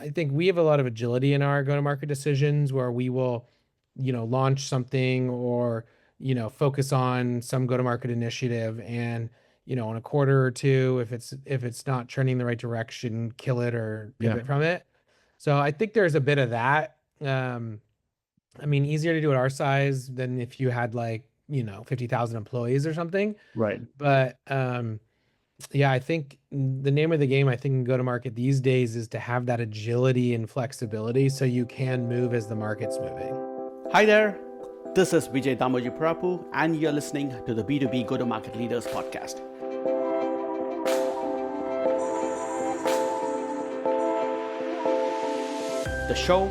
I think we have a lot of agility in our go-to-market decisions where we will, launch something or, focus on some go-to-market initiative and, in a quarter or two, if it's not trending the right direction, kill it or Yeah. pivot from it. So I think there's a bit of that. I mean, easier to do at our size than if you had like, 50,000 employees or something. Right. But yeah, I think the name of the game, I think, in go-to-market these days is to have that agility and flexibility so you can move as the market's moving. Hi there, this is Vijay Damojipurapu, and you're listening to the B2B Go-To-Market Leaders Podcast. The show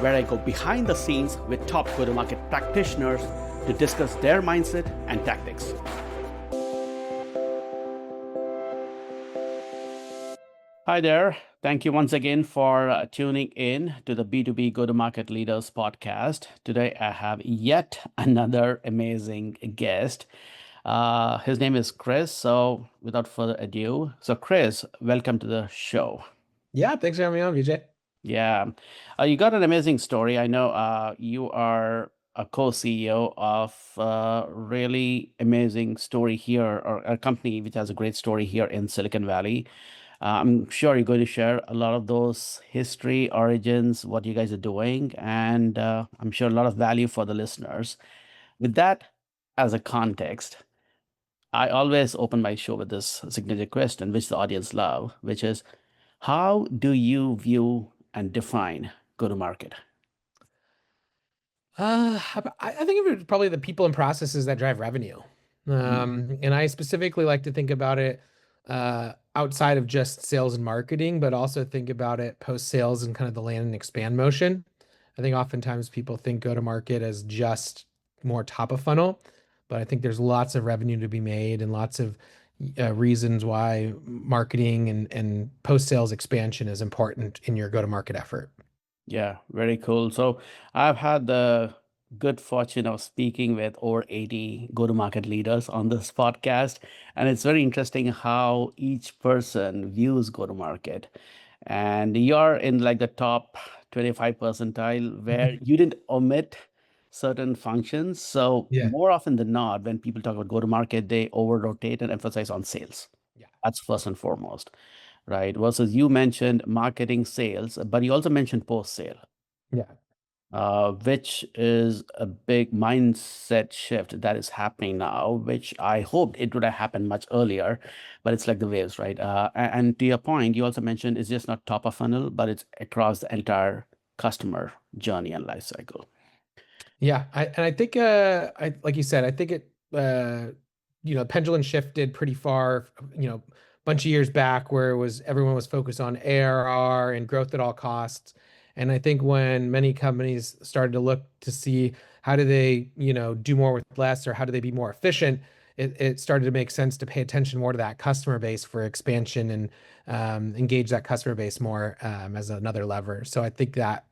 where I go behind the scenes with top go-to-market practitioners to discuss their mindset and tactics. Hi there. Thank you once again for tuning in to the B2B Go-To-Market Leaders Podcast. Today, I have yet another amazing guest. His name is Kris. So without further ado, Kris, welcome to the show. Yeah, thanks for having me on, Vijay. Yeah. You got an amazing story. I know you are a co-CEO of a really amazing story here, or a company which has a great story here in Silicon Valley. I'm sure you're going to share a lot of those history, origins, what you guys are doing, and I'm sure a lot of value for the listeners. With that as a context, I always open my show with this signature question, which the audience love, which is, how do you view and define go-to-market? I think of it probably the people and processes that drive revenue. And I specifically like to think about it outside of just sales and marketing, but also think about it post-sales and kind of the land and expand motion. I think oftentimes people think go-to-market as just more top of funnel, but I think there's lots of revenue to be made and lots of reasons why marketing and post-sales expansion is important in your go-to-market effort. Yeah, very cool. So I've had the good fortune of speaking with over 80 go-to-market leaders on this podcast. And it's very interesting how each person views go-to-market. And you're in like the top 25 percentile where you didn't omit certain functions. So Yeah. more often than not, when people talk about go-to-market, they over-rotate and emphasize on sales. Yeah. That's first and foremost, right? Versus you mentioned marketing, sales, but you also mentioned post-sale. Yeah. Which is a big mindset shift that is happening now, which I hoped it would have happened much earlier, but it's like the waves, right? And to your point, you also mentioned it's just not top of funnel, but it's across the entire customer journey and life cycle. Yeah, I think like you said, I think it pendulum shifted pretty far, a bunch of years back where everyone was focused on ARR and growth at all costs. And I think when many companies started to look to see how do they, do more with less, or how do they be more efficient, it started to make sense to pay attention more to that customer base for expansion and engage that customer base more as another lever. So I think that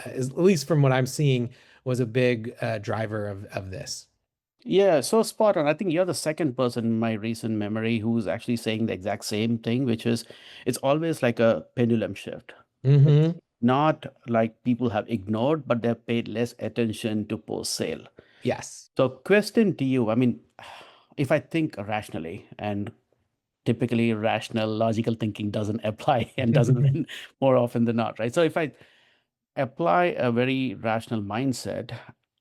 is, at least from what I'm seeing, was a big driver of this. Yeah, so spot on. I think you're the second person in my recent memory who's actually saying the exact same thing, which is it's always like a pendulum shift. Mm-hmm. Not like people have ignored, but they've paid less attention to post-sale. Yes. So question to you, I mean, if I think rationally, and typically rational, logical thinking doesn't apply and doesn't win more often than not, right? So if I apply a very rational mindset,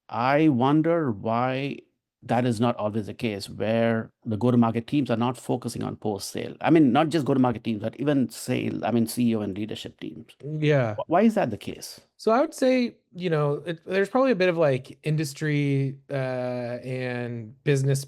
I wonder why that is not always the case, where the go-to-market teams are not focusing on post-sale. I mean, not just go-to-market teams, but even CEO and leadership teams. Yeah. Why is that the case? So I would say, there's probably a bit of like industry and business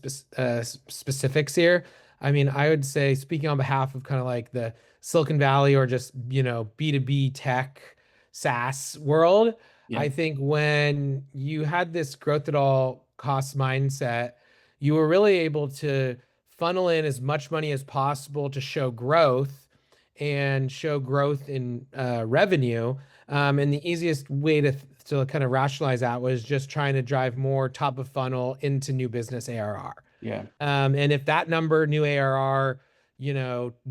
specifics here. I mean, I would say, speaking on behalf of kind of like the Silicon Valley or just, B2B tech SaaS world, Yeah. I think when you had this growth at all cost mindset, you were really able to funnel in as much money as possible to show growth in revenue. And the easiest way to kind of rationalize that was just trying to drive more top of funnel into new business ARR. Yeah. And if that number, new ARR,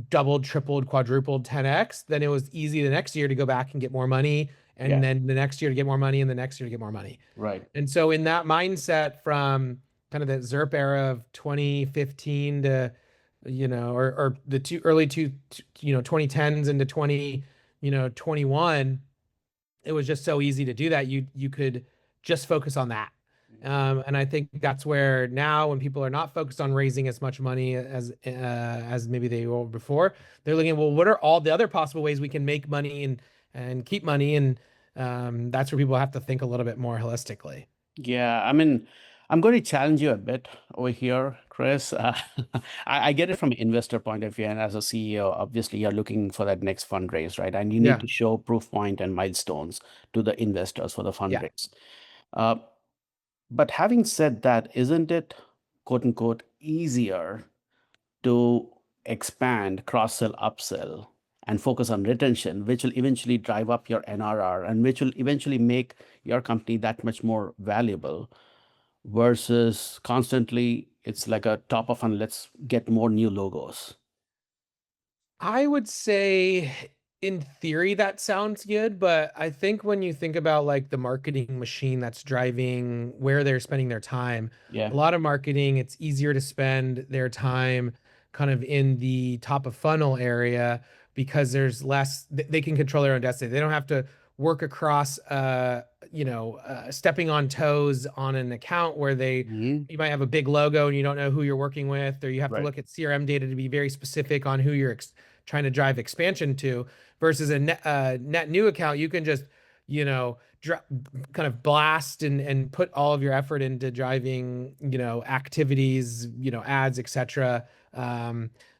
doubled, tripled, quadrupled, 10x, then it was easy the next year to go back and get more money, and Yeah. then the next year to get more money, and the next year to get more money. Right. And so in that mindset from kind of the ZERP era of 2015 to, or the early 2010s into 21, it was just so easy to do that. You could just focus on that. And I think that's where now, when people are not focused on raising as much money as maybe they were before, they're looking at, well, what are all the other possible ways we can make money and keep money? And that's where people have to think a little bit more holistically. Yeah, I mean, I'm going to challenge you a bit over here, Kris. I get it from an investor point of view, and as a CEO, obviously you're looking for that next fundraise, right? And you need Yeah, to show proof point and milestones to the investors for the yeah. fundraise. Uh, but having said that, isn't it quote unquote easier to expand, cross-sell, upsell, and focus on retention, which will eventually drive up your NRR and which will eventually make your company that much more valuable versus constantly it's like a top of funnel, let's get more new logos. I would say in theory that sounds good, but I think when you think about like the marketing machine that's driving where they're spending their time, Yeah. a lot of marketing, it's easier to spend their time kind of in the top of funnel area because there's less, they can control their own destiny. They don't have to work across, stepping on toes on an account where Mhm. you might have a big logo and you don't know who you're working with, or you have to Right. look at CRM data to be very specific on who you're trying to drive expansion to, versus a net new account. You can just, kind of blast and put all of your effort into driving, activities, ads, etc.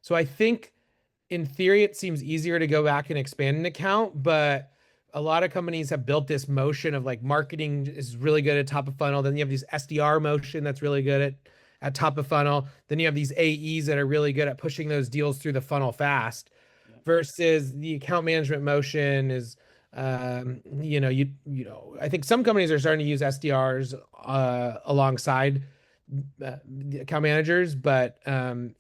So I think in theory, it seems easier to go back and expand an account, but a lot of companies have built this motion of like marketing is really good at top of funnel. Then you have this SDR motion that's really good at top of funnel. Then you have these AEs that are really good at pushing those deals through the funnel fast, Yeah. versus the account management motion is, I think some companies are starting to use SDRs alongside the account managers, but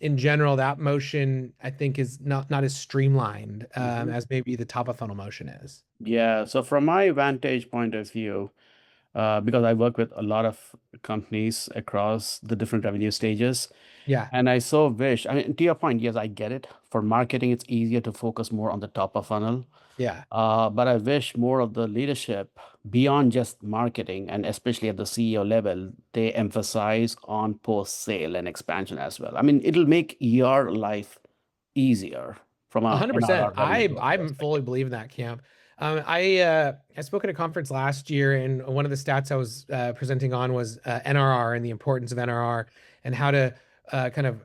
in general, that motion I think is not as streamlined Mhm. as maybe the top of funnel motion is. Yeah. So from my vantage point of view, because I work with a lot of companies across the different revenue stages, Yeah, and I so wish, I mean, to your point, yes, I get it. For marketing, it's easier to focus more on the top of funnel. yeah. But I wish more of the leadership beyond just marketing, and especially at the CEO level, they emphasize on post-sale and expansion as well. I mean, it'll make your life easier from a 100%. NRR revenue growth I'm fully perspective. believe in that camp. I spoke at a conference last year, and one of the stats I was presenting on was NRR and the importance of NRR and how to kind of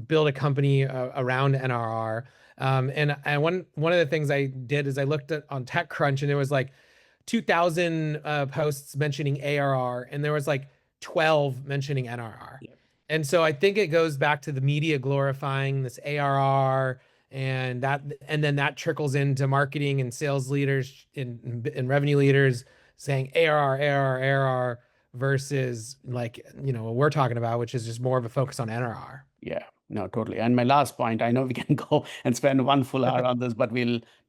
build a company around NRR. And one of the things I did is I looked at on TechCrunch, and there was like 2,000 posts mentioning ARR, and there was like 12 mentioning NRR. Yeah. And so I think it goes back to the media glorifying this ARR, and then that trickles into marketing and sales leaders and revenue leaders saying ARR, ARR, ARR, versus like, what we're talking about, which is just more of a focus on NRR. Yeah, no, totally. And my last point, I know we can go and spend one full hour on this, but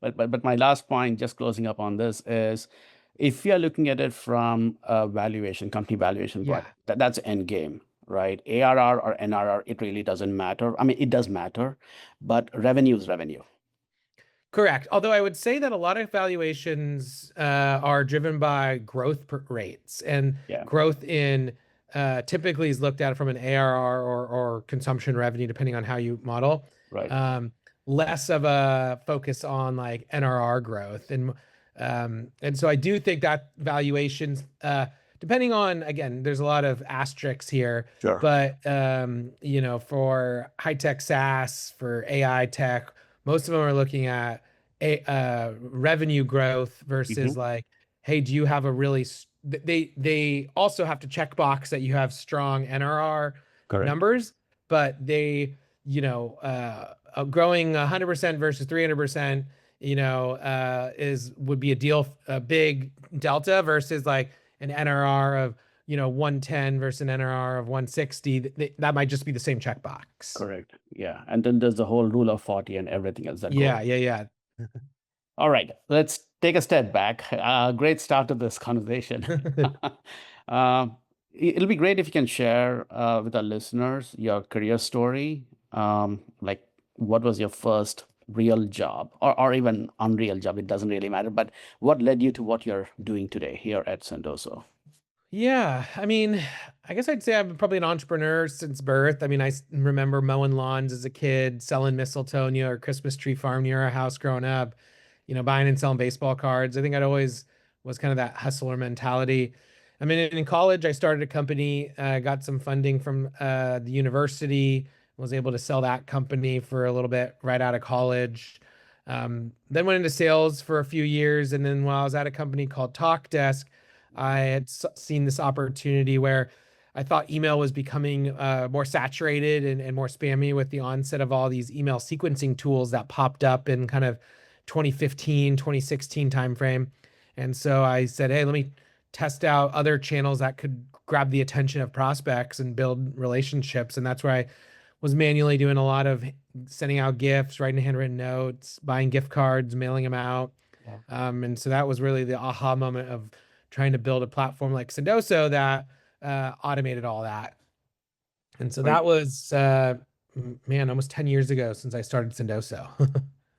but my last point, just closing up on this, is if you're looking at it from a valuation, company valuation point, Yeah. that's end game, right? ARR or NRR, it really doesn't matter. I mean, it does matter, but revenue is revenue. Correct. Although I would say that a lot of valuations are driven by growth rates, and Yeah, growth in typically is looked at from an ARR or consumption revenue, depending on how you model. right. Um, Less of a focus on like NRR growth, and so I do think that valuations, depending on, again, there's a lot of asterisks here, Sure. but for high tech SaaS, for AI tech, most of them are looking at revenue growth Hmm. versus like, hey, do you have a really they also have to check box that you have strong NRR Correct. numbers, but they, growing 100% versus 300%, would be a big delta versus like an NRR of 110 versus an NRR of 160, that might just be the same checkbox. Correct. Yeah. And then there's the whole rule of 40 and everything else that goes. Yeah. All right, let's take a step back. Great start to this conversation. Uh, it'll be great if you can share with our listeners your career story. Like, what was your first real job, or even unreal job? It doesn't really matter. But what led you to what you're doing today here at Sendoso? Yeah, I mean, I guess I'd say I'm probably an entrepreneur since birth. I mean, remember mowing lawns as a kid, selling mistletoe near our Christmas tree farm near our house growing up, buying and selling baseball cards. I think I'd always was kind of that hustler mentality. I mean, in college, I started a company, got some funding from the university, was able to sell that company for a little bit right out of college. Then went into sales for a few years. And then while I was at a company called TalkDesk, I had seen this opportunity where I thought email was becoming more saturated and more spammy with the onset of all these email sequencing tools that popped up in kind of 2015, 2016 timeframe. And so I said, hey, let me test out other channels that could grab the attention of prospects and build relationships. And that's where I was manually doing a lot of sending out gifts, writing handwritten notes, buying gift cards, mailing them out. Yeah. And so that was really the aha moment of trying to build a platform like Sendoso that automated all that. And so Great. that was, man, almost 10 years ago since I started Sendoso.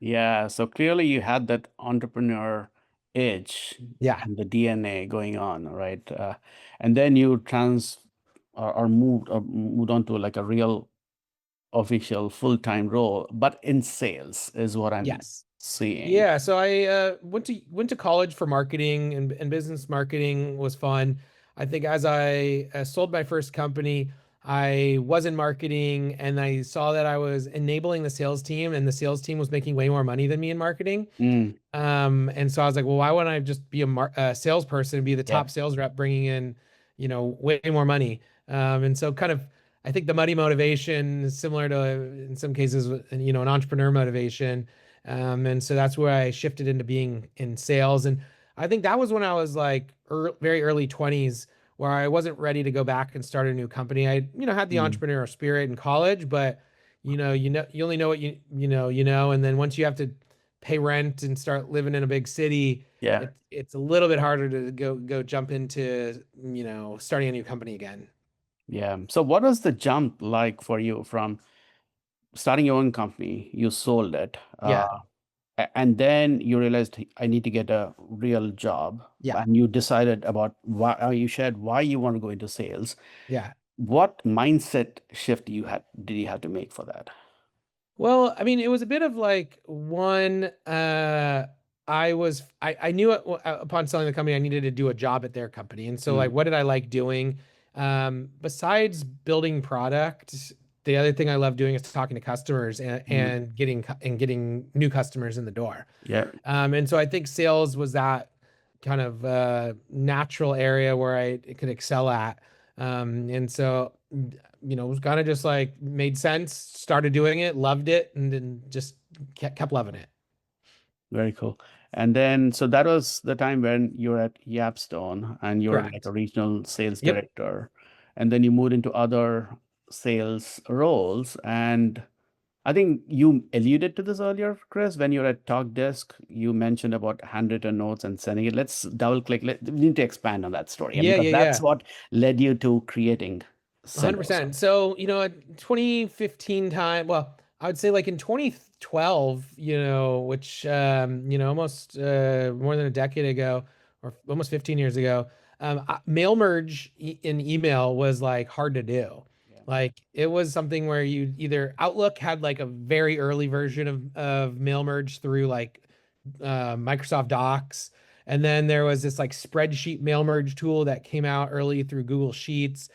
Yeah, so clearly you had that entrepreneur itch Yeah. and the DNA going on, right? And then you or moved on to like a real official full-time role, but in sales is what I'm Yes. seeing. Yeah. So I went to college for marketing, and business marketing was fun. I think as I sold my first company, I was in marketing and I saw that I was enabling the sales team, and the sales team was making way more money than me in marketing. Mm, And so I was like, well, why wouldn't I just be a salesperson and be the yeah, top sales rep, bringing in, way more money? And so kind of, I think the money motivation is similar to, in some cases, an entrepreneur motivation. And so that's where I shifted into being in sales. And I think that was when I was like very early 20s, where I wasn't ready to go back and start a new company. I, had the mm, entrepreneur spirit in college, but you only know what and then once you have to pay rent and start living in a big city, yeah, it's a little bit harder to go jump into, starting a new company again. yeah. So what was the jump like for you from starting your own company? You sold it, Yeah. and then you realized I need to get a real job, Yeah. and you decided about why, you shared why you want to go into sales. Yeah. What mindset shift did you have to make for that? Well, I mean, it was a bit of like one, I knew upon selling the company, I needed to do a job at their company. And so like, Mm, what did I like doing? Besides building product, the other thing I love doing is talking to customers and, mm, getting new customers in the door. yeah, And so I think sales was that kind of natural area where I could excel at. And so, it was kind of just like made sense, started doing it, loved it, and then just kept loving it. very cool. And then, so that was the time when you were at Yapstone and you were like a Correct. regional sales Yep. director. And then you moved into other sales roles. And I think you alluded to this earlier, Chris, when you were at Talk Desk, you mentioned about handwritten notes and sending it. Let's double click. We need to expand on that story, Yeah, because yeah, that's yeah. what led you to creating Sendoso. 100%. So, at 2015 time, well, I would say like in 2012, which, almost more than a decade ago, or almost 15 years ago, mail merge in email was like hard to do. Yeah. Like it was something where you either Outlook had like a very early version of mail merge through like Microsoft Docs. And then there was this like spreadsheet mail merge tool that came out early through Google Sheets.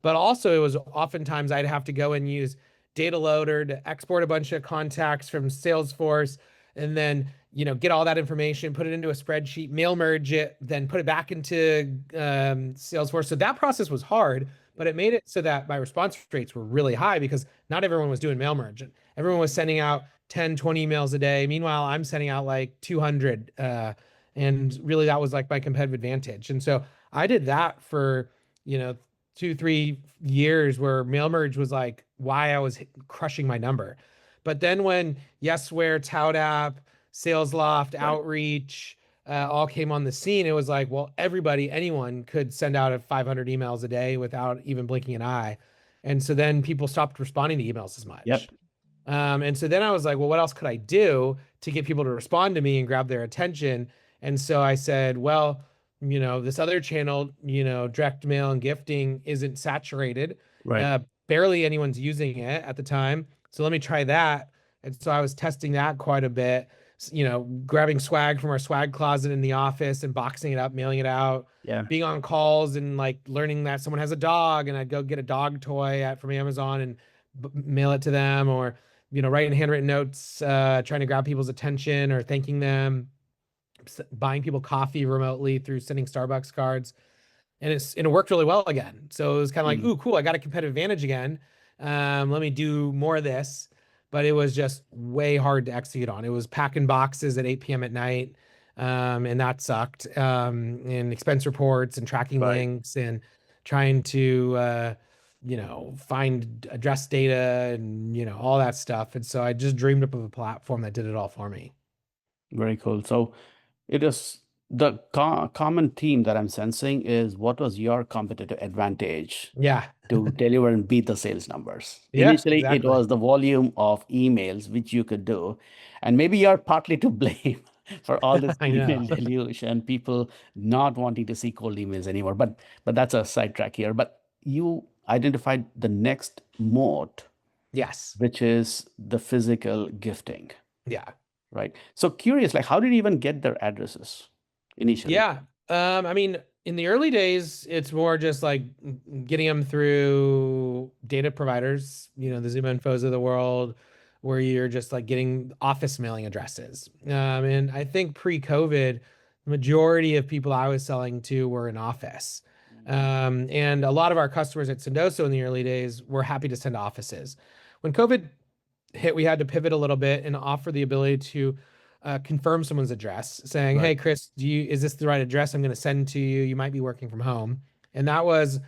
But also, it was oftentimes I'd have to go and use data loader to export a bunch of contacts from Salesforce and then, get all that information, put it into a spreadsheet, mail merge it, then put it back into Salesforce. So that process was hard, but it made it so that my response rates were really high because not everyone was doing mail merge. Everyone was sending out 10, 20 emails a day. Meanwhile, I'm sending out like 200. And really, that was like my competitive advantage. And so I did that for you know, 2, 3 years where mail merge was like why I was crushing my number. But then when Yesware, ToutApp, SalesLoft, Right. Outreach, all came on the scene, it was like, well, everybody, anyone could send out 500 emails a day without even blinking an eye. And so then people stopped responding to emails as Yep. much. And so then I was like, well, what else could I do to get people to respond to me and grab their attention? And so I said, well, this other channel, direct mail and gifting isn't saturated. Right. Barely anyone's using it at the time. So let me try that. And so I was testing that quite a bit, grabbing swag from our swag closet in the office and boxing it up, mailing it out, Yeah. being on calls and like learning that someone has a dog and I'd go get a dog toy from Amazon and mail it to them, or writing handwritten notes, trying to grab people's attention or thanking them, buying people coffee remotely through sending Starbucks cards. And it worked really well again. So it was kind of like, Mm. ooh, cool, I got a competitive advantage again. Let me do more of this. But it was just way hard to execute on. It was packing boxes at 8 p.m. at night. And that sucked. And expense reports and tracking Right. links and trying to find address data and all that stuff. And so I just dreamed up of a platform that did it all for me. Very cool. So it is the common theme that I'm sensing is what was your competitive advantage Yeah. to deliver and beat the sales numbers? Yeah, Initially, it exactly. was the volume of emails which you could do. And maybe you're partly to blame for all this I email know. deluge and people not wanting to see cold emails anymore. But that's a sidetrack here. But you identified the next mode, Yes. which is the physical gifting, Yeah. right? So curious, like how did you even get their addresses initially? Yeah. I mean, in the early days, it's more just like getting them through data providers, the Zoom Infos of the world, where you're just like getting office mailing addresses. And I think pre-COVID, the majority of people I was selling to were in office. And a lot of our customers at Sendoso in the early days were happy to send offices. When COVID hit, we had to pivot a little bit and offer the ability to confirm someone's address, saying, Right. "Hey, Kris, is this the right address I'm going to send to you? You might be working from home," and that was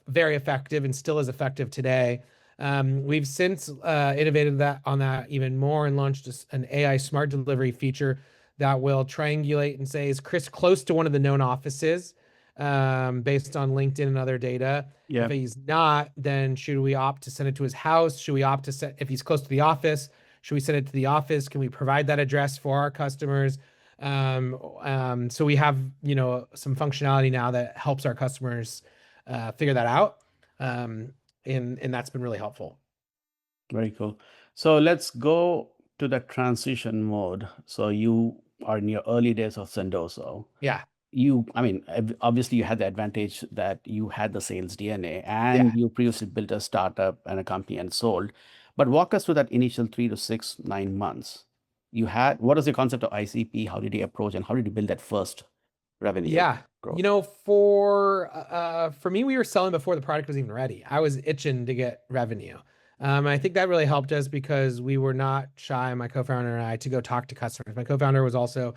very effective and still is effective today. We've since innovated on that even more and launched an AI smart delivery feature that will triangulate and say, "Is Kris close to one of the known offices?" Based on LinkedIn and other data. Yeah. If he's not, then should we opt to send it to his house? Should we opt to send, if he's close to the office, should we send it to the office? Can we provide that address for our customers? So we have, some functionality now that helps our customers figure that out. And that's been really helpful. Very cool. So let's go to the transition mode. So you are in your early days of Sendoso. Yeah. I mean, obviously you had the advantage that you had the sales DNA Yeah. and you previously built a startup and a company and sold. But walk us through that initial 3 to 6, 9 months. What is the concept of ICP? How did you approach and how did you build that first revenue Yeah. growth? For me, we were selling before the product was even ready. I was itching to get revenue. I think that really helped us because we were not shy, my co-founder and I, to go talk to customers. My co-founder was also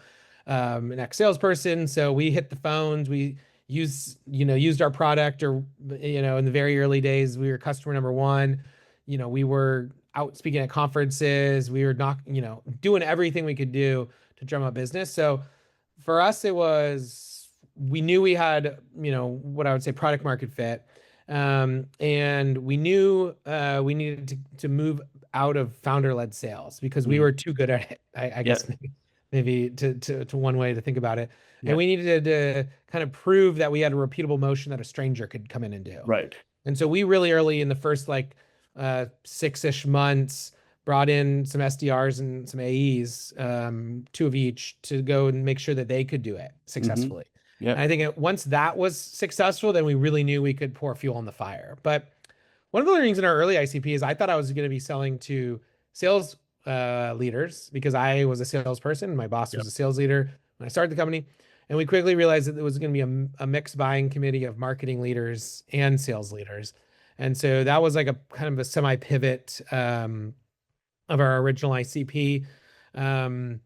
an ex-salesperson, so we hit the phones. We used our product, or in the very early days, we were customer number one. We were out speaking at conferences. We were not, doing everything we could do to drum up business. So for us, we knew we had, what I would say product market fit. And we knew we needed to move out of founder-led sales because we were too good at it, I Yeah. guess maybe to one way to think about it. Yeah. And we needed to kind of prove that we had a repeatable motion that a stranger could come in and do. Right. And so we really early in the first 6-ish months brought in some SDRs and some AEs, 2 of each, to go and make sure that they could do it successfully. Yeah. And I think once that was successful, then we really knew we could pour fuel on the fire. But one of the learnings in our early ICP is I thought I was going to be selling to sales leaders because I was a salesperson. My boss was a sales leader when I started the company. And we quickly realized that there was going to be a mixed buying committee of marketing leaders and sales leaders. And so that was like a kind of a semi-pivot of our original ICP. And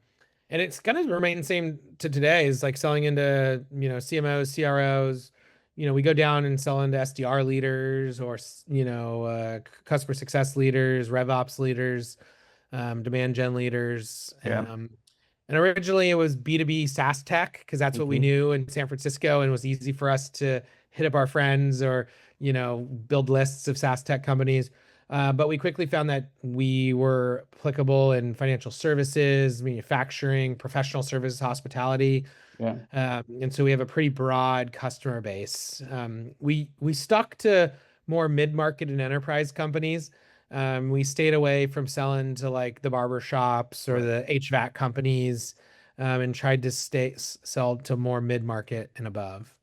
it's kind of remained the same to today, is like selling into, CMOs, CROs, we go down and sell into SDR leaders or, customer success leaders, RevOps leaders, demand gen leaders. Yeah. And originally it was B2B SaaS tech because that's what we Okay. knew in San Francisco, and it was easy for us to hit up our friends or, build lists of SaaS tech companies. But we quickly found that we were applicable in financial services, manufacturing, professional services, hospitality. Yeah. And so we have a pretty broad customer base. We stuck to more mid-market and enterprise companies. We stayed away from selling to like the barber shops or Right. the HVAC companies, and tried to sell to more mid-market and above.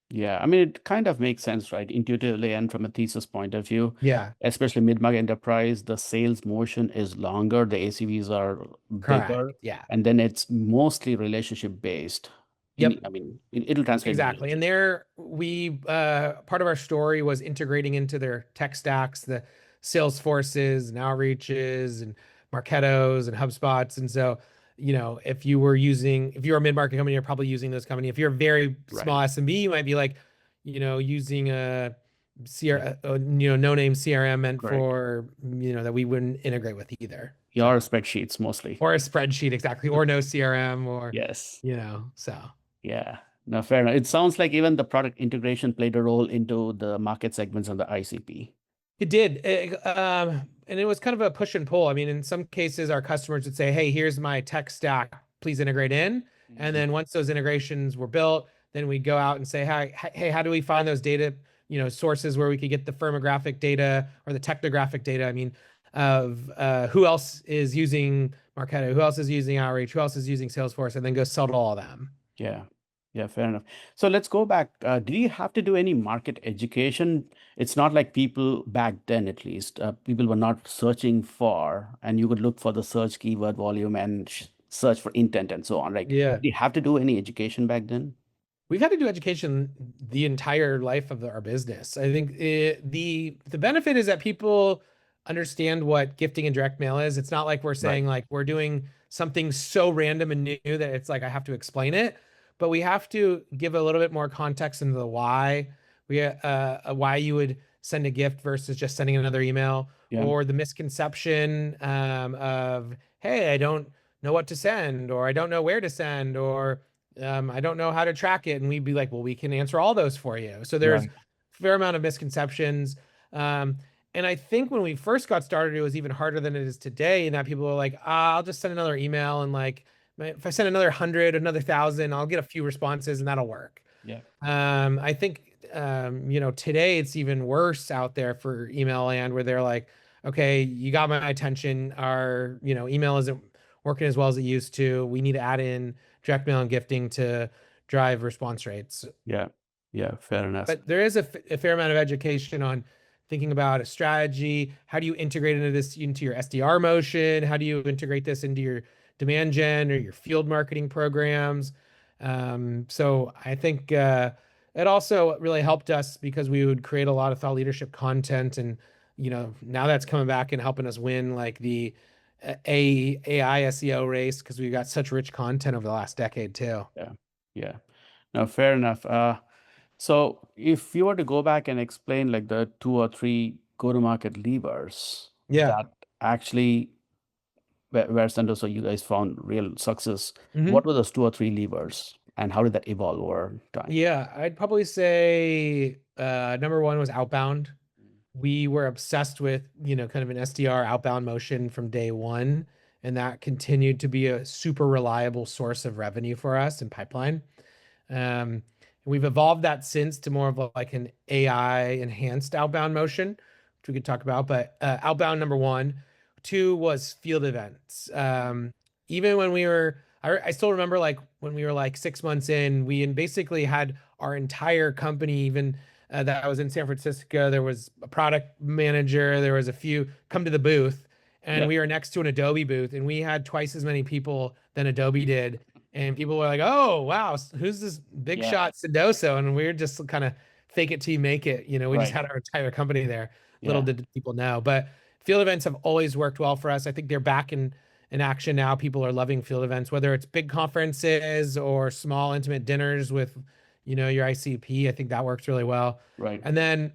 Yeah, I mean, it kind of makes sense, right? Intuitively and from a thesis point of view, Yeah, especially mid-market enterprise, the sales motion is longer, the ACVs are correct. bigger, Yeah. and then it's mostly relationship based. Yep. I mean, it'll translate into Exactly. And relationship. there we part of our story was integrating into their tech stacks, the Salesforces and Outreaches and Marketos and HubSpots. And so, if you're a mid-market company, you're probably using those companies. If you're a very Right. small SMB, you might be like, using a Yeah, no-name CRM meant correct. for, that we wouldn't integrate with either. So, Your spreadsheets mostly. or a spreadsheet, exactly, or no CRM or, Yes. so. Yeah. No, fair enough. It sounds like even the product integration played a role into the market segments on the ICP. It did. And it was kind of a push and pull. I mean, in some cases, our customers would say, hey, here's my tech stack, please integrate in. And Mhm. then once those integrations were built, then we'd go out and say, hey, how do we find those data, sources where we could get the firmographic data or the technographic data? I mean, of who else is using Marketo, who else is using Outreach, who else is using Salesforce, and then go sell to all of them. Yeah. Yeah, fair enough. So let's go back. Did you have to do any market education? It's not like people back then, at least, people were not searching for, and you could look for the search keyword volume and search for intent and so on. Like, Yeah. did you have to do any education back then? We've had to do education the entire life of our business. I think the benefit is that people understand what gifting and direct mail is. It's not like we're Right. saying like we're doing something so random and new that it's like I have to explain it, but we have to give a little bit more context into the why why you would send a gift versus just sending another email, Yeah. or the misconception of, hey, I don't know what to send, or I don't know where to send, or I don't know how to track it. And we'd be like, well, we can answer all those for you. So there's a Right. fair amount of misconceptions. Um, and I think when we first got started, it was even harder than it is today. And that people are like, I'll just send another email. And like, if I send another 100, another 1,000, I'll get a few responses and that'll work. Yeah. I think, today it's even worse out there for email land where they're like, okay, you got my attention. Our, email isn't working as well as it used to. We need to add in direct mail and gifting to drive response rates. Yeah. Yeah. Fair enough. But there is a fair amount of education on thinking about a strategy. How do you integrate into your SDR motion? How do you integrate this into your demand gen or your field marketing programs? So I think it also really helped us because we would create a lot of thought leadership content, and now that's coming back and helping us win like the AI SEO race because we got such rich content over the last decade too. Yeah. Yeah. No, fair enough. So if you were to go back and explain like the 2 or 3 go-to-market levers Yeah. that actually where Sendoso you guys found real success, Mhm. what were those 2 or 3 levers and how did that evolve over time? Yeah, I'd probably say number one was outbound. We were obsessed with, kind of an SDR outbound motion from day one, and that continued to be a super reliable source of revenue for us in pipeline. Um, we've evolved that since to more of like an AI enhanced outbound motion, which we could talk about. But outbound number one, two was field events. Even when I still remember like when we were like 6 months in, we basically had our entire company, even that was in San Francisco. There was a product manager, there was a few come to the booth, and Yeah, we were next to an Adobe booth, and we had twice as many people than Adobe did. And people were like, "Oh, wow, who's this big yeah, shot Sendoso?" And we were just kind of fake it till you make it. We just right. had our entire company there. Little Yeah, did people know. But field events have always worked well for us. I think they're back in action now. People are loving field events, whether it's big conferences or small intimate dinners with, your ICP. I think that works really well. Right. And then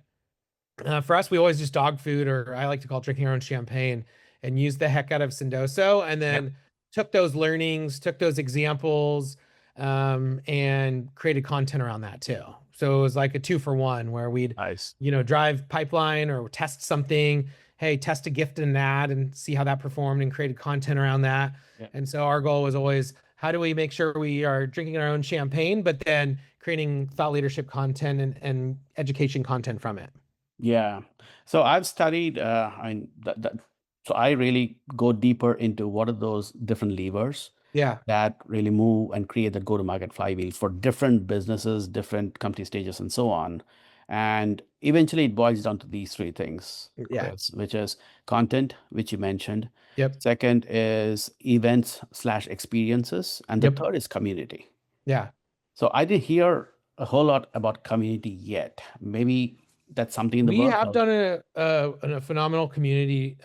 for us, we always just dog food, or I like to call it drinking our own champagne, and use the heck out of Sendoso, and Yep. then took those learnings, took those examples, and created content around that too. So it was like a 2-for-1 where we'd, Nice. drive pipeline or test something. Hey, test a gift and an ad and see how that performed, and created content around that. Yeah. And so our goal was always, how do we make sure we are drinking our own champagne, but then creating thought leadership content and education content from it. Yeah. So I've studied, so I really go deeper into what are those different levers Yeah. that really move and create the go-to-market flywheel for different businesses, different company stages, and so on. And eventually it boils down to these three things, Yeah. Chris, which is content, which you mentioned. Yep. Second is events/experiences. And the Yep. third is community. Yeah. So I didn't hear a whole lot about community yet. Maybe that's something in the We works. have done a phenomenal community.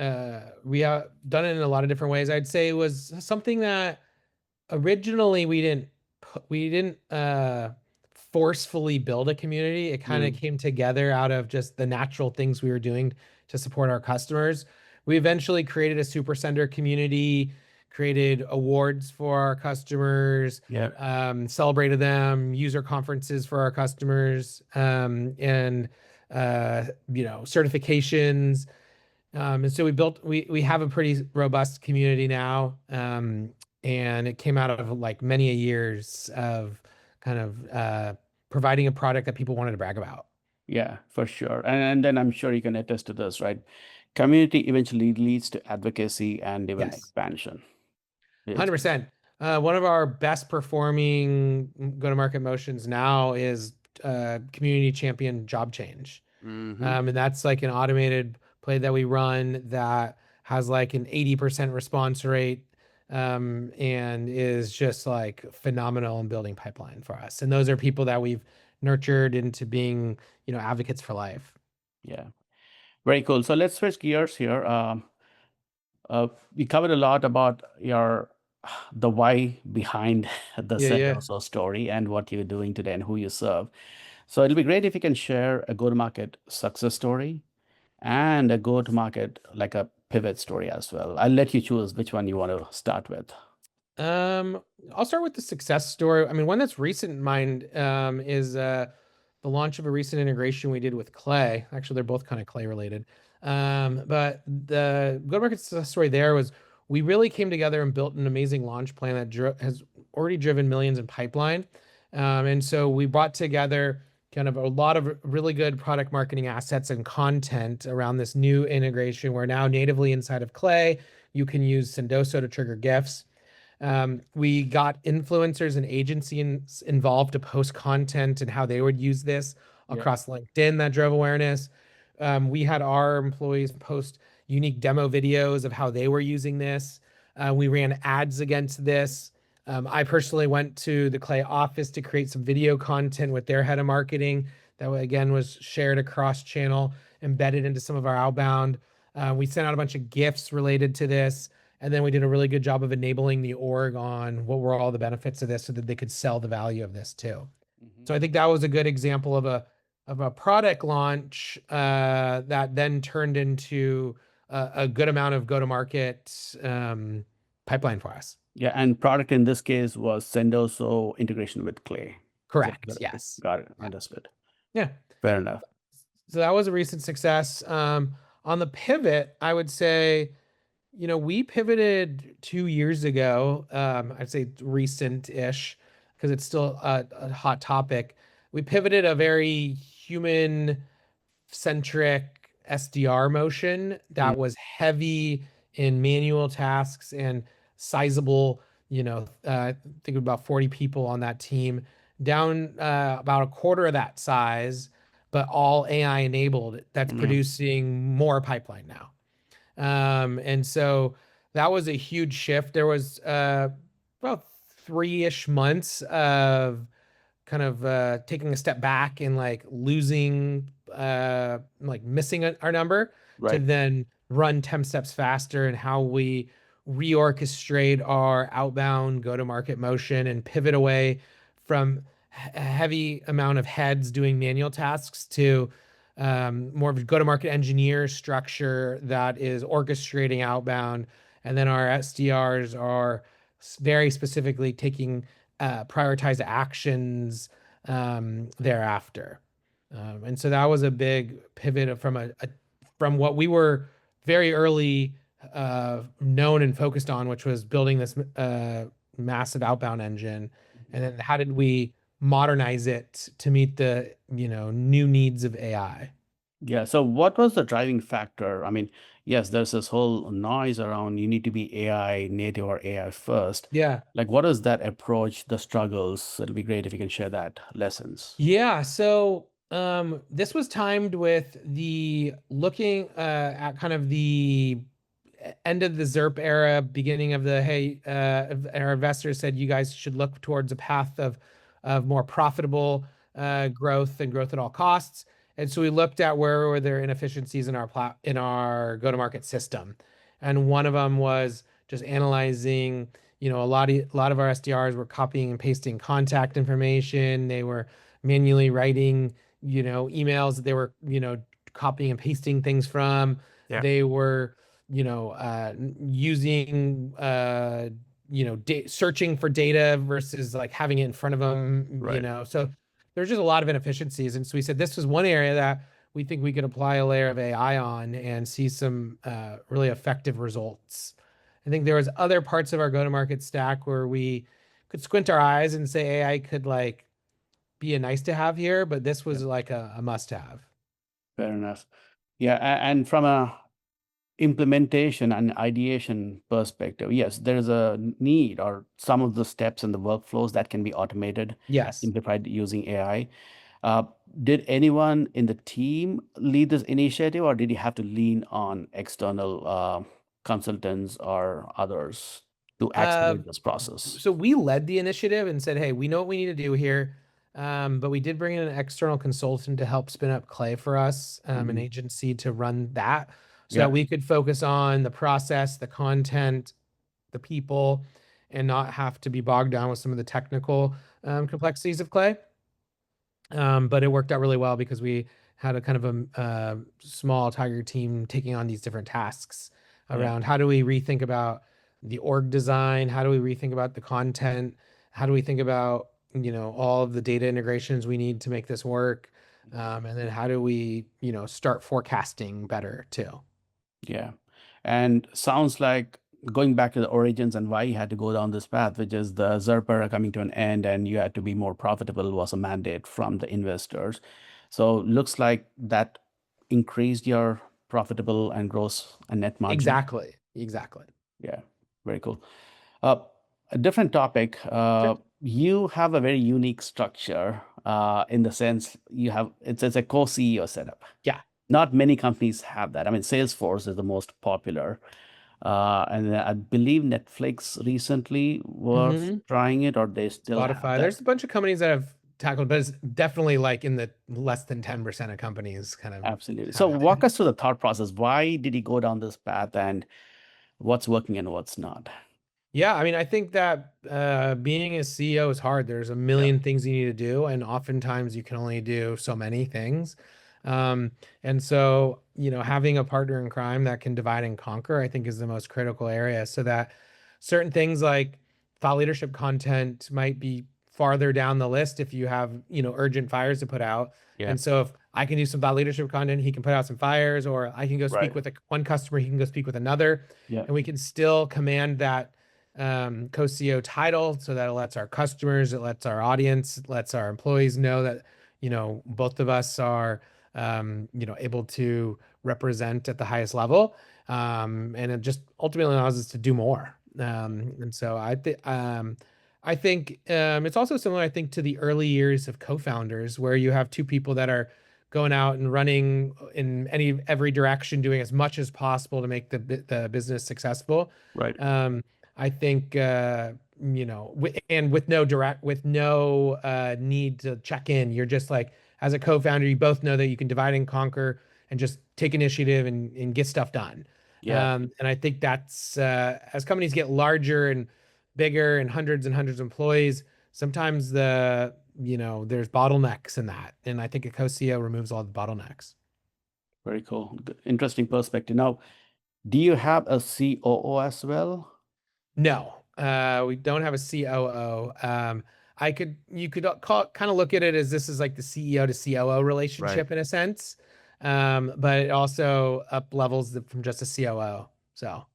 We have done it in a lot of different ways. I'd say it was something that originally we didn't forcefully build a community. It kind of came together out of just the natural things we were doing to support our customers. We eventually created a super sender community, created awards for our customers, celebrated them, user conferences for our customers, and certifications. And so we have a pretty robust community now. And it came out of like many years of kind of providing a product that people wanted to brag about. Yeah, for sure. And then I'm sure you can attest to this, right? Community eventually leads to advocacy and even Yes. expansion. 100%. One of our best performing go-to-market motions now is community champion job change. And that's like an automated play that we run that has like an 80% response rate, and is just like phenomenal in building pipeline for us. And those are people that we've nurtured into being, advocates for life. Yeah, very cool. So let's switch gears here. We covered a lot about the why behind the Sendoso story and what you're doing today and who you serve. So it'll be great if you can share a go-to-market success story and a go-to-market like a pivot story as well. I'll let you choose which one you want to start with. I'll start with the success story. I mean, one that's recent in mind is the launch of a recent integration we did with Clay. Actually, they're both kind of Clay related. But the go-to-market success story there was we really came together and built an amazing launch plan that has already driven millions in pipeline. And so we brought together kind of a lot of really good product marketing assets and content around this new integration where now natively inside of Clay, you can use Sendoso to trigger gifts. We got influencers and agencies involved to post content and how they would use this across LinkedIn that drove awareness. We had our employees post unique demo videos of how they were using this. We ran ads against this. I personally went to the Clay office to create some video content with their head of marketing that again was shared across channel, embedded into some of our outbound. We sent out a bunch of gifts related to this. And then we did a really good job of enabling the org on what were all the benefits of this so that they could sell the value of this too. So I think that was a good example of a product launch that then turned into a good amount of go-to-market pipeline for us. Yeah, and product in this case was Sendoso integration with Clay. Correct. Yes. Got it. Understood. Yeah. Fair enough. So that was a recent success. On the pivot, I would say, we pivoted 2 years ago. I'd say recent-ish because it's still a hot topic. We pivoted a very human-centric SDR motion that was heavy in manual tasks and sizable, I think about 40 people on that team, down about a quarter of that size, but all AI enabled. That's producing more pipeline now. And so that was a huge shift. There was about 3-ish months of kind of taking a step back and like losing, like missing our number to then run 10 steps faster, and how we reorchestrate our outbound go-to-market motion and pivot away from heavy amount of heads doing manual tasks to more of a go-to-market engineer structure that is orchestrating outbound. And then our SDRs are very specifically taking prioritized actions thereafter. And so that was a big pivot from what we were very early known and focused on, which was building this massive outbound engine. And then how did we modernize it to meet the, new needs of AI? Yeah. So what was the driving factor? I mean, yes, there's this whole noise around you need to be AI native or AI first. Yeah. Like, what is that approach, the struggles? It'll be great if you can share that lessons. Yeah, so this was timed with the looking at kind of the end of the ZERP era, beginning of the our investors said you guys should look towards a path of more profitable growth and growth at all costs. And so we looked at where were there inefficiencies in our go-to-market system. And one of them was just analyzing, a lot of our SDRs were copying and pasting contact information. They were manually writing, emails that they were, copying and pasting things from. Yeah. They were, using, searching for data versus like having it in front of them, Right. So there's just a lot of inefficiencies. And so we said this was one area that we think we could apply a layer of AI on and see some really effective results. I think there was other parts of our go-to-market stack where we could squint our eyes and say AI could like be a nice to have here, but this was like a must have. Fair enough. Yeah, and from a implementation and ideation perspective, yes, there is a need or some of the steps in the workflows that can be automated, Yes. simplified using AI. Uh, did anyone in the team lead this initiative, or did you have to lean on external consultants or others to Uh, accelerate this process? so we led the initiative and said, hey, we know what we need to do here. But we did bring in an external consultant to help spin up Clay for us, an Mhm. agency to run that so Yeah, that we could focus on the process, the content, the people, and not have to be bogged down with some of the technical complexities of Clay. But it worked out really well because we had a kind of a small Tiger team taking on these different tasks yeah, around how do we rethink about the org design? How do we rethink about the content? How do we think about, all of the data integrations we need to make this work? And then how do we, start forecasting better too? yeah. And sounds like going back to the origins and why you had to go down this path, which is the ZERP era coming to an end and you had to be more profitable, was a mandate from the investors. So looks like that increased your profitable and gross and net margin. Exactly. Exactly. Yeah, very cool. Uh, a different topic. Sure. You have a very unique structure in the sense you have it's a co-CEO setup. Yeah. Not many companies have that. I mean, Salesforce is the most popular. And I believe Netflix recently were Hmm. trying it, or they still have Spotify. that. There's a bunch of companies that have tackled, but it's definitely like in the less than 10% of companies kind of Absolutely. So have it. walk us through the thought process. Why did he go down this path, and what's working and what's not? Yeah, I mean, I think that being a CEO is hard. There's a Yeah. million things you need to do, and oftentimes you can only do so many things. And so, having a partner in crime that can divide and conquer, I think is the most critical area so that certain things like thought leadership content might be farther down the list if you have, urgent fires to put out. Yeah. And so if I can do some thought leadership content, he can put out some fires, or I can go Right. speak with one customer, he can go speak with another, Yeah. and we can still command that co-CEO title so that it lets our customers, it lets our audience, it lets our employees know that, both of us are, able to represent at the highest level. And it just ultimately allows us to do more. And so I think it's also similar, I think, to the early years of co-founders where you have two people that are going out and running in every direction, doing as much as possible to make the business successful. Right. I think with no need to check in. You're just like, as a co-founder, you both know that you can divide and conquer and just take initiative and get stuff done. Yeah. And I think that's as companies get larger and bigger and hundreds of employees, sometimes there's bottlenecks in that. And I think a co-CEO removes all the bottlenecks. Very cool. Interesting perspective. Now, do you have a COO as well? No, we don't have a COO. You could kind of look at it as this is like the CEO to COO Right. relationship in a sense. But it also up levels from just a COO. So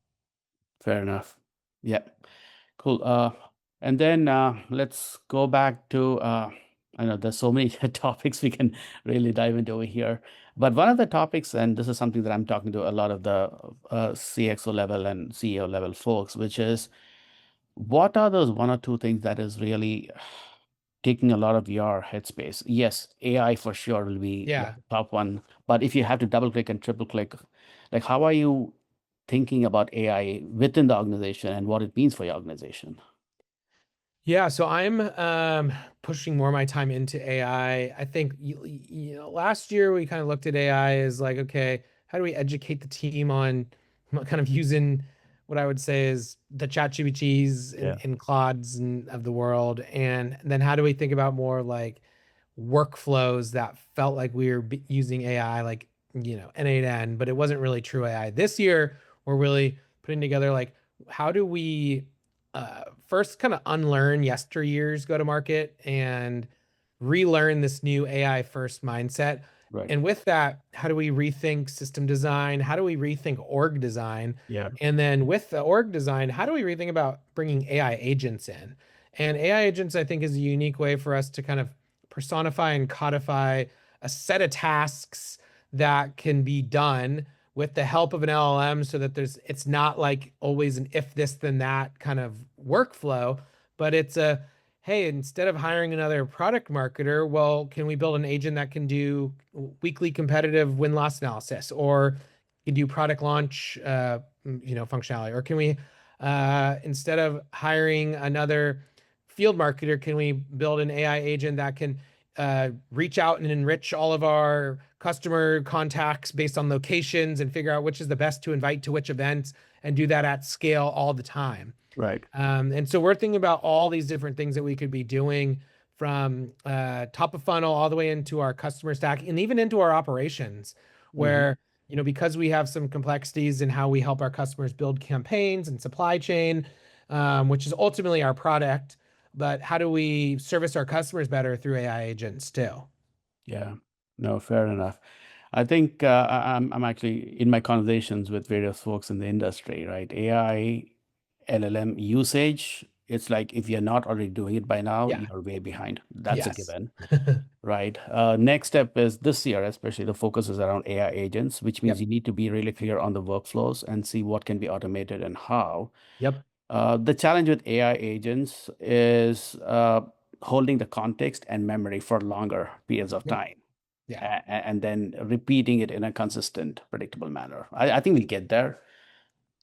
Fair enough. Yeah. Cool. And then let's go back to I know there's so many topics we can really dive into over here, but one of the topics, and this is something that I'm talking to a lot of the CXO level and CEO level folks, which is what are those one or two things that is really taking a lot of your headspace? Yes, AI for sure will be the yeah. top one, but if you have to double click and triple click, like how are you thinking about AI within the organization and what it means for your organization? Yeah, so I'm pushing more of my time into AI. I think last year we kind of looked at AI as like, okay, how do we educate the team on kind of using what I would say is the ChatGPTs Yeah. and Claudes and of the world, and then how do we think about more like workflows that felt like we were using AI, like N8N, but it wasn't really true AI. This year, we're really putting together like how do we first kind of unlearn yesteryear's go to market and relearn this new AI first mindset. Right. And with that, how do we rethink system design? How do we rethink org design? Yeah. And then with the org design, how do we rethink about bringing AI agents in? And AI agents, I think, is a unique way for us to kind of personify and codify a set of tasks that can be done with the help of an LLM so that it's not like always an if this then that kind of workflow, but it's a hey, instead of hiring another product marketer, well, can we build an agent that can do weekly competitive win-loss analysis, or can do product launch functionality, or can we instead of hiring another field marketer, can we build an AI agent that can reach out and enrich all of our customer contacts based on locations and figure out which is the best to invite to which events and do that at scale all the time. Right. And so we're thinking about all these different things that we could be doing from top of funnel all the way into our customer stack and even into our operations, Mhm. where, because we have some complexities in how we help our customers build campaigns and supply chain, which is ultimately our product, but how do we service our customers better through AI agents too? Yeah. No, fair enough. I think I'm actually in my conversations with various folks in the industry, right? AI, LLM usage, it's like if you're not already doing it by now, Yeah. you're way behind. That's a Yes. given, right? Next step is this year, especially the focus is around AI agents, which means Yep. you need to be really clear on the workflows and see what can be automated and how. Yep. The challenge with AI agents is holding the context and memory for longer periods of Yep. time Yeah. and then repeating it in a consistent, predictable manner. I think we'll get there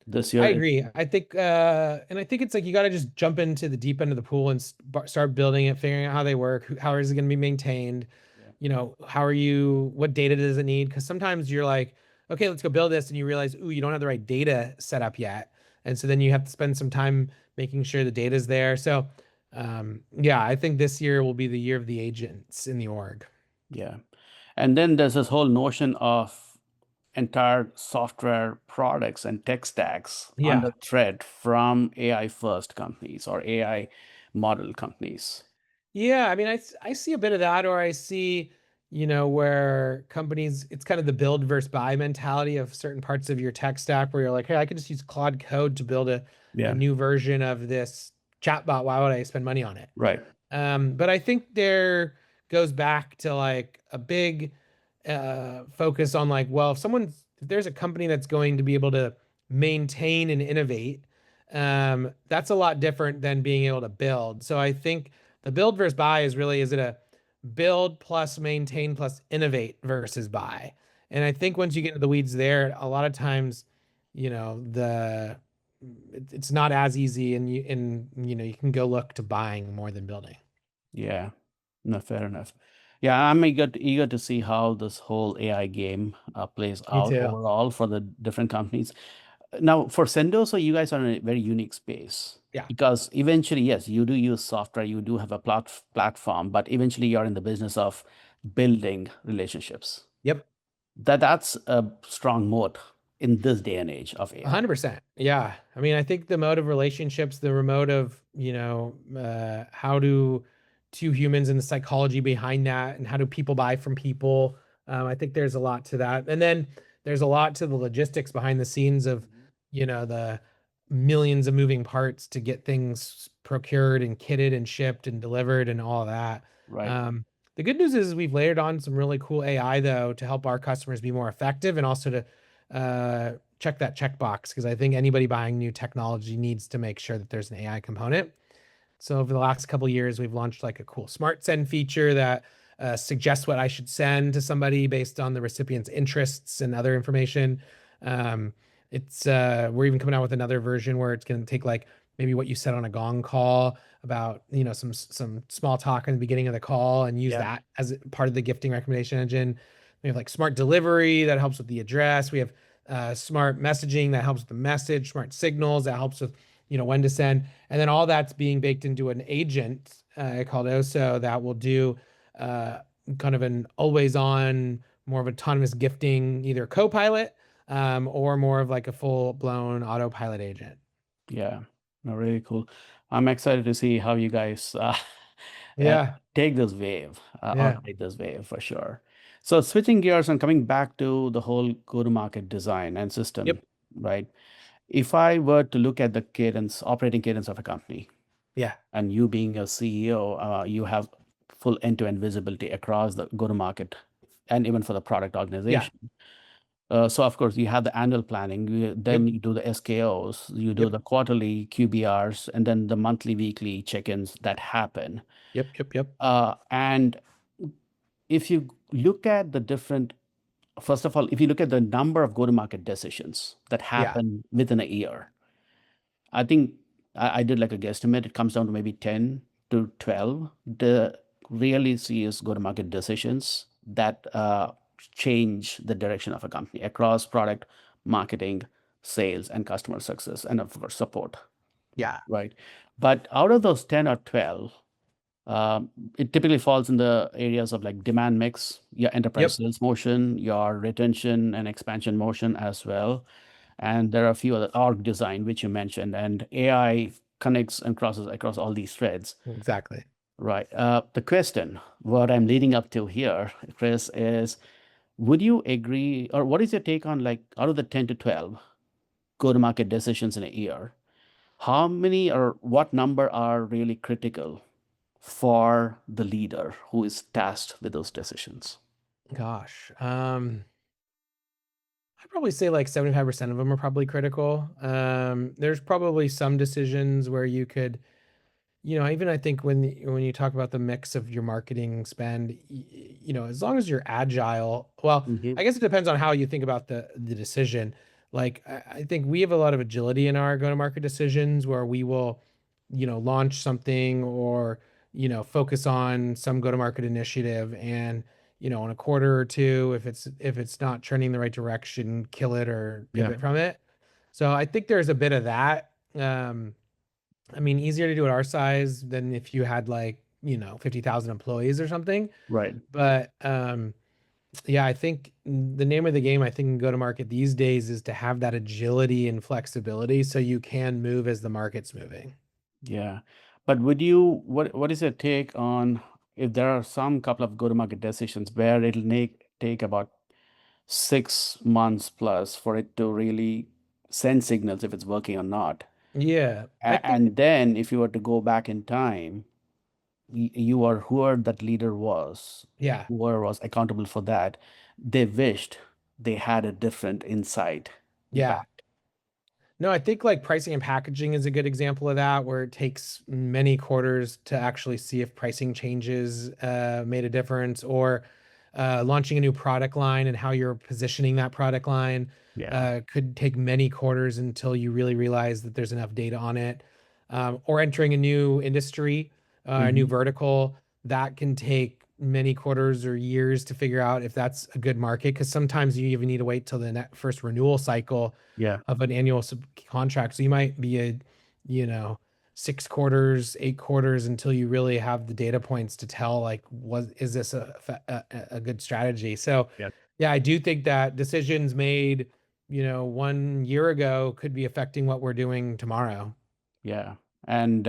this I year. agree. I think, and I think it's like you got to just jump into the deep end of the pool and start building it, figuring out how they work, how is it going to be maintained, Yeah. what data does it need? Because sometimes you're like, okay, let's go build this, and you realize, ooh, you don't have the right data set up yet, and so then you have to spend some time making sure the data's there. So, yeah, I think this year will be the year of the agents in the org. Yeah. And then there's this whole notion of entire software products and tech stacks under Yeah. threat from AI first companies or AI model companies. Yeah, I mean, I see a bit of that, or I see, where companies, it's kind of the build versus buy mentality of certain parts of your tech stack where you're like, hey, I could just use Claude Code to build a Yeah. new version of this chatbot. Why would I spend money on it? Right. But I think there goes back to like a big focus on like, well, if there's a company that's going to be able to maintain and innovate, that's a lot different than being able to build. So I think the build versus buy is it a build plus maintain plus innovate versus buy? And I think once you get into the weeds there, a lot of times, it's not as easy, and you can go look to buying more than building. Yeah. No, fair enough. Yeah, I'm eager to see how this whole AI game plays Me out too. overall for the different companies. Now, for Sendoso, you guys are in a very unique space Yeah. because eventually, yes, you do use software, you do have a platform, but eventually you're in the business of building relationships. Yep. That's a strong moat in this day and age of AI. 100%. Yeah. I mean, I think the mode of relationships, the remote of, how do two humans and the psychology behind that, and how do people buy from people? I think there's a lot to that. And then there's a lot to the logistics behind the scenes of, the millions of moving parts to get things procured and kitted and shipped and delivered and all of that. Right. The good news is we've layered on some really cool AI though to help our customers be more effective and also to check that checkbox, because I think anybody buying new technology needs to make sure that there's an AI component. So over the last couple of years, we've launched like a cool smart send feature that suggests what I should send to somebody based on the recipient's interests and other information. It's we're even coming out with another version where it's going to take like maybe what you said on a gong call about some small talk in the beginning of the call and use Yeah. that as part of the gifting recommendation engine. We have like smart delivery that helps with the address. We have smart messaging that helps with the message, smart signals that helps with when to send, and then all that's being baked into an agent called Oso that will do kind of an always on, more of autonomous gifting, either co-pilot or more of like a full blown autopilot agent. Yeah. No, really cool. I'm excited to see how you guys Yeah. take this wave or Yeah. take this wave for sure. So switching gears and coming back to the whole go-to-market design and system, Yep. right? If I were to look at the operating cadence of a company, Yeah. and you being a CEO, you have full end-to-end visibility across the go-to-market and even for the product Yeah. organization. So of course you have the annual planning, then Yep. you do the SKOs, you do Yep. the quarterly QBRs, and then the monthly, weekly check-ins that happen. Yep. Yep. Yep. And if you look at the different, first of all, if you look at the number of go-to-market decisions that Yeah. happen within a year, I think I did like a guesstimate. It comes down to maybe 10 to 12, the really serious go-to-market decisions that change the direction of a company across product, marketing, sales, and customer success, and of course, support, Yeah. right? But out of those 10 or 12, it typically falls in the areas of like demand mix, your enterprise Yep. sales motion, your retention and expansion motion as well. And there are a few other org design, which you mentioned, and AI connects and crosses across all these threads. Exactly. Right. The question, what I'm leading up to here, Kris, is would you agree, or what is your take on like out of the 10 to 12 go-to-market decisions in a year, how many or what number are really critical for the leader who is tasked with those decisions? Gosh. I'd probably say like 75% of them are probably critical. There's probably some decisions where you could, even I think when you talk about the mix of your marketing spend, as long as you're agile, well, Mhm. I guess it depends on how you think about the decision. Like I think we have a lot of agility in our go-to-market decisions where we will, launch something or, focus on some go-to-market initiative and, in a quarter or two, if it's not trending the right direction, kill it or Yeah, pivot from it. So I think there's a bit of that. I mean, easier to do at our size than if you had like, 50,000 employees or something. right. But yeah, I think the name of the game, I think, in go to market these days is to have that agility and flexibility so you can move as the market's moving. Yeah. But what is your take on if there are some couple of go-to-market decisions where it'll take about 6 months plus for it to really send signals if it's working or not? Yeah, I think, And then if you were to go back in time, you are whoever that leader was, yeah, whoever was accountable for that, they wished they had a different insight yeah. back. No, I think like pricing and packaging is a good example of that, where it takes many quarters to actually see if pricing changes made a difference, or launching a new product line and how you're positioning that product line Yeah. could take many quarters until you really realize that there's enough data on it, or entering a new industry, a new Hmm. vertical. that can take many quarters or years to figure out if that's a good market. Because sometimes you even need to wait till the first renewal cycle Yeah. of an annual contract. So you might be a, you know, 6 quarters, 8 quarters until you really have the data points to tell like, is this a good strategy? So Yeah. yeah, I do think that decisions made, 1 year ago could be affecting what we're doing tomorrow. Yeah. And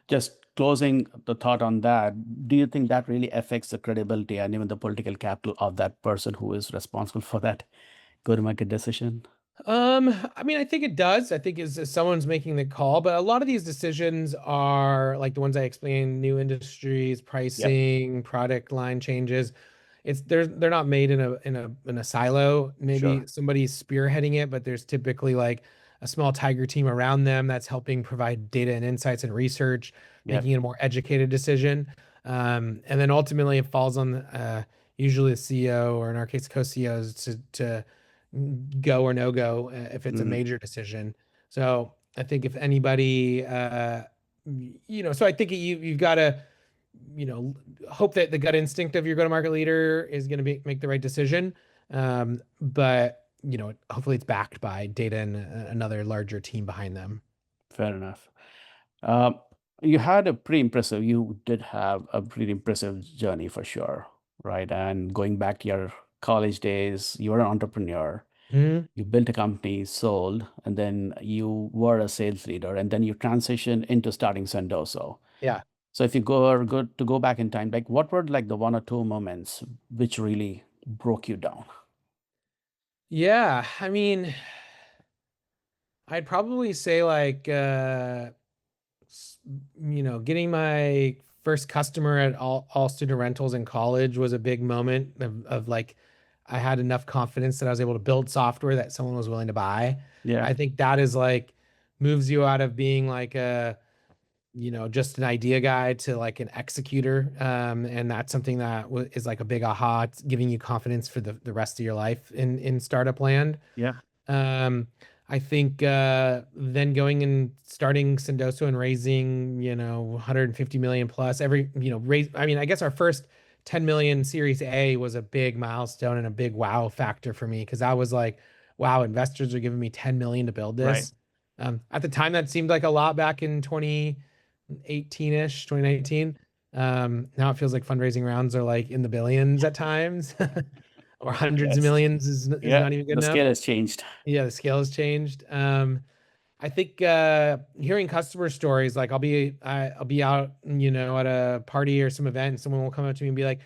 just closing the thought on that, do you think that really affects the credibility and even the political capital of that person who is responsible for that go-to-market decision? I mean, I think it does. I think as someone's making the call, but a lot of these decisions are like the ones I explained, new industries, Yep. pricing, product line changes. They're not made in a silo. Sure. Maybe somebody's spearheading it, but there's typically like a small tiger team around them that's helping provide data and insights and research, Yep. making it a more educated decision. And then ultimately it falls on usually the CEO, or in our case, co-CEOs, to go or no go if it's a Mhm. major decision. So I think if anybody, so I think you've got to, you know, hope that the gut instinct of your go-to-market leader is going to make the right decision. But hopefully it's backed by data and another larger team behind them. Fair enough. Um, you had a pretty impressive, you did have a pretty impressive journey for sure, right? And going back to your college days, you were an entrepreneur. Mhm. You built a company, sold, and then you were a sales leader, and then you transitioned into starting Sendoso. Yeah. So if you go or good to go back in time, like what were like the one or two moments which really broke you down? Yeah. I mean, I'd probably say like, getting my first customer at all student rentals in college was a big moment of like I had enough confidence that I was able to build software that someone was willing to buy. Yeah, I think that is like moves you out of being like a just an idea guy to like an executor. And that's something that is like a big aha. It's giving you confidence for the rest of your life in startup land. yeah, um, I think then going and starting Sendoso and raising, 150 million plus raise. I mean, I guess our first 10 million Series A was a big milestone and a big wow factor for me, because I was like, wow, investors are giving me 10 million to build right. this. At the time, that seemed like a lot back in 2018-ish, 2019. Now it feels like fundraising rounds are like in the billions at times, or hundreds of Yes. millions is Yeah, not even good the enough. scale has changed. Yeah, the scale has changed. I think hearing customer stories, like I'll be out, at a party or some event, and someone will come up to me and be like,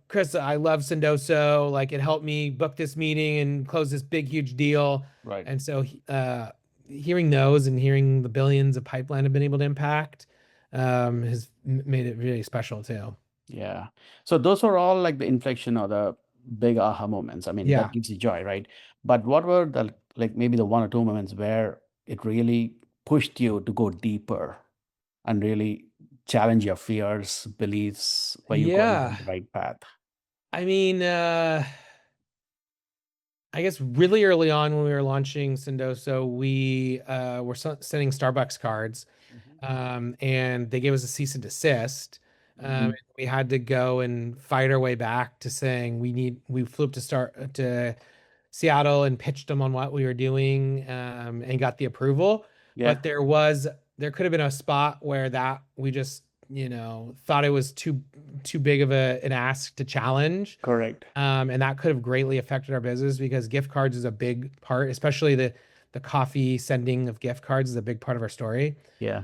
Kris, I love Sendoso. Like it helped me book this meeting and close this big, huge deal. Right. And so hearing those and hearing the billions of pipeline have been able to impact has made it really special too. Yeah. So those are all like the inflection or the big aha moments. I mean, that Yeah. gives you joy, right? But what were the like maybe the one or two moments where it really pushed you to go deeper and really challenge your fears, beliefs, were you going Yeah. down the right path? I mean, I guess really early on when we were launching Sendoso, we were sending Starbucks cards, Mhm. and they gave us a cease and desist. Mhm. We had to go and fight our way back to saying we flew up to Seattle and pitched them on what we were doing, and got the approval. Yeah, But there could have been a spot where that we just, thought it was too big of an ask to challenge. correct. And that could have greatly affected our business, because gift cards is a big part, especially the coffee sending of gift cards is a big part of our story. Yeah.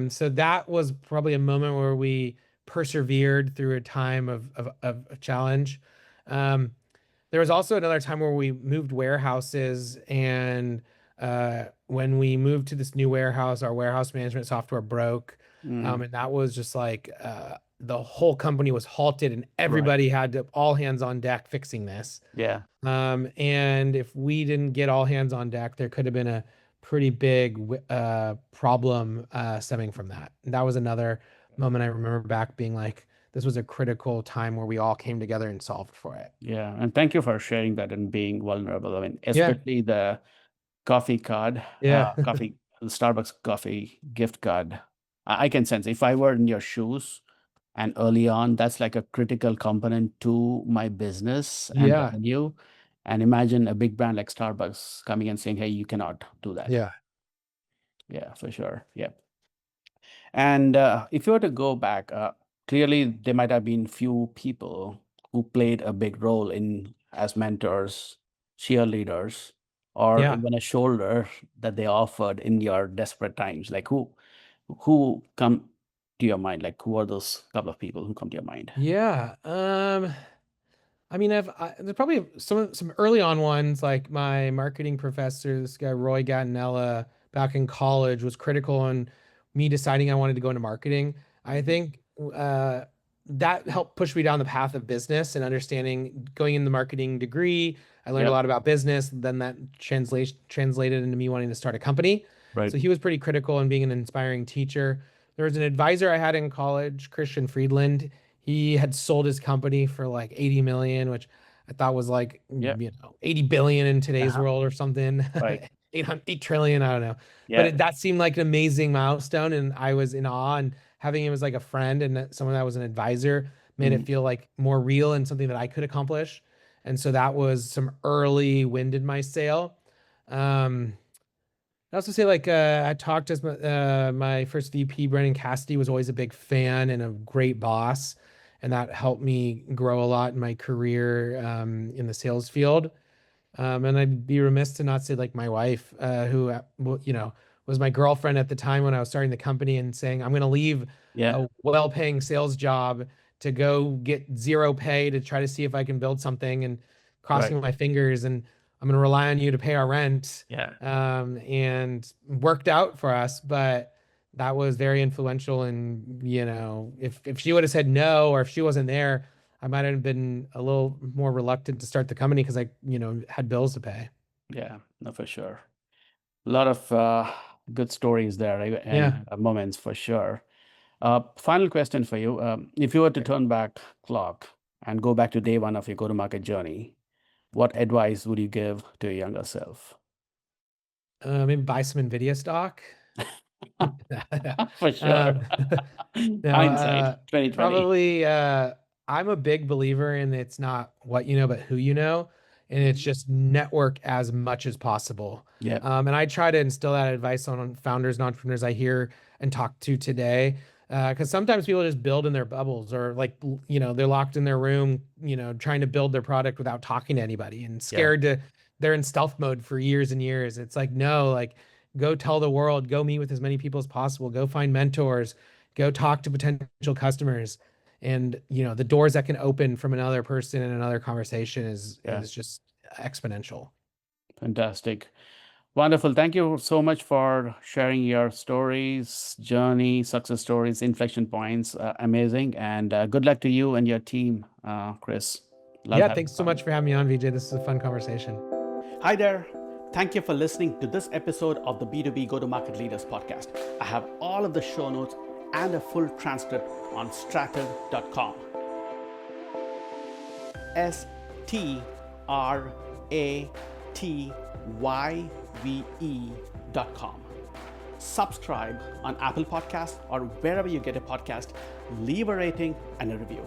So that was probably a moment where we persevered through a time of a challenge. Um, there was also another time where we moved warehouses, and when we moved to this new warehouse, our warehouse management software broke. Mm. And that was just like the whole company was halted, and Right. everybody had to all hands on deck fixing this. Yeah. And if we didn't get all hands on deck, there could have been a pretty big problem stemming from that. And that was another moment I remember back being like, this was a critical time where we all came together and solved for it. Yeah. And thank you for sharing that and being vulnerable. I mean, Yeah. especially the coffee card, Yeah. Starbucks coffee gift card. I can sense if I were in your shoes, And early on, that's like a critical component to my business and Yeah. revenue. And imagine a big brand like Starbucks coming and saying, hey, you cannot do that. Yeah. Yeah, for sure. Yeah. And if you were to go back, clearly there might have been few people who played a big role in as mentors, cheerleaders, or Yeah. even a shoulder that they offered in your desperate times. Like who come to your mind? Like who are those couple of people who come to your mind? Yeah. I mean, there's probably some early on ones like my marketing professor, this guy Roy Gattinella, back in college, was critical on me deciding I wanted to go into marketing. I Mhm. think that helped push me down the path of business and understanding going in the marketing degree. I learned a Yep. lot about business. Then that translated into me wanting to start a company. Right. So he was pretty critical in being an inspiring teacher. There was an advisor I had in college, Christian Friedland. He had sold his company for like 80 million, which I thought was like, Yep. 80 billion in today's Uh-huh. world or something. Right. 8 trillion, I don't know. But Yeah. that seemed like an amazing milestone, and I was in awe. And having him as like a friend and someone that was an advisor made it Mhm. feel like more real and something that I could accomplish. And so that was some early wind in my sail. Um, I also say like I talked as my first VP, Brennan Cassidy, was always a big fan and a great boss, and that helped me grow a lot in my career in the sales field. And I'd be remiss to not say like my wife, who was my girlfriend at the time when I was starting the company, and saying I'm going to leave Yeah. a well-paying sales job to go get zero pay to try to see if I can build something, and Right. crossing my fingers, and I'm going to rely on you to pay our rent. Yeah. And worked out for us, but that was very influential. And if she would have said no, or if she wasn't there, I might have been a little more reluctant to start the company because I, had bills to pay. Yeah. No, for sure. A lot of good stories there, right? Yeah. And moments for sure. Final question for you. If you were to turn back clock and go back to day one of your go-to-market journey, what advice would you give to your younger self? Maybe buy some Nvidia stock. For sure. um, no, Hindsight, 2020. probably I'm a big believer in it's not what you know, but who you know. And it's Mhm. just network as much as possible. Yeah. And I try to instill that advice on founders and entrepreneurs I hear and talk to today. Because sometimes people just build in their bubbles, or like, they're locked in their room, trying to build their product without talking to anybody, and Yeah. scared to, they're in stealth mode for years and years. It's like, no, like, go tell the world, go meet with as many people as possible, go find mentors, go talk to potential customers. And the doors that can open from another person in another conversation is Yeah. just exponential. Fantastic. Wonderful. Thank you so much for sharing your stories, journey, success stories, inflection points. Amazing. And good luck to you and your team, Kris. Love Yeah, having thanks so fun. much for having me on, Vijay. This is a fun conversation. Hi there. Thank you for listening to this episode of the B2B Go-To-Market Leaders Podcast. I have all of the show notes and a full transcript on stratev.com. STRATYVE.com. Subscribe on Apple Podcasts or wherever you get a podcast. Leave a rating and a review.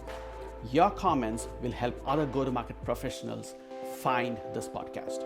Your comments will help other go-to-market professionals find this podcast.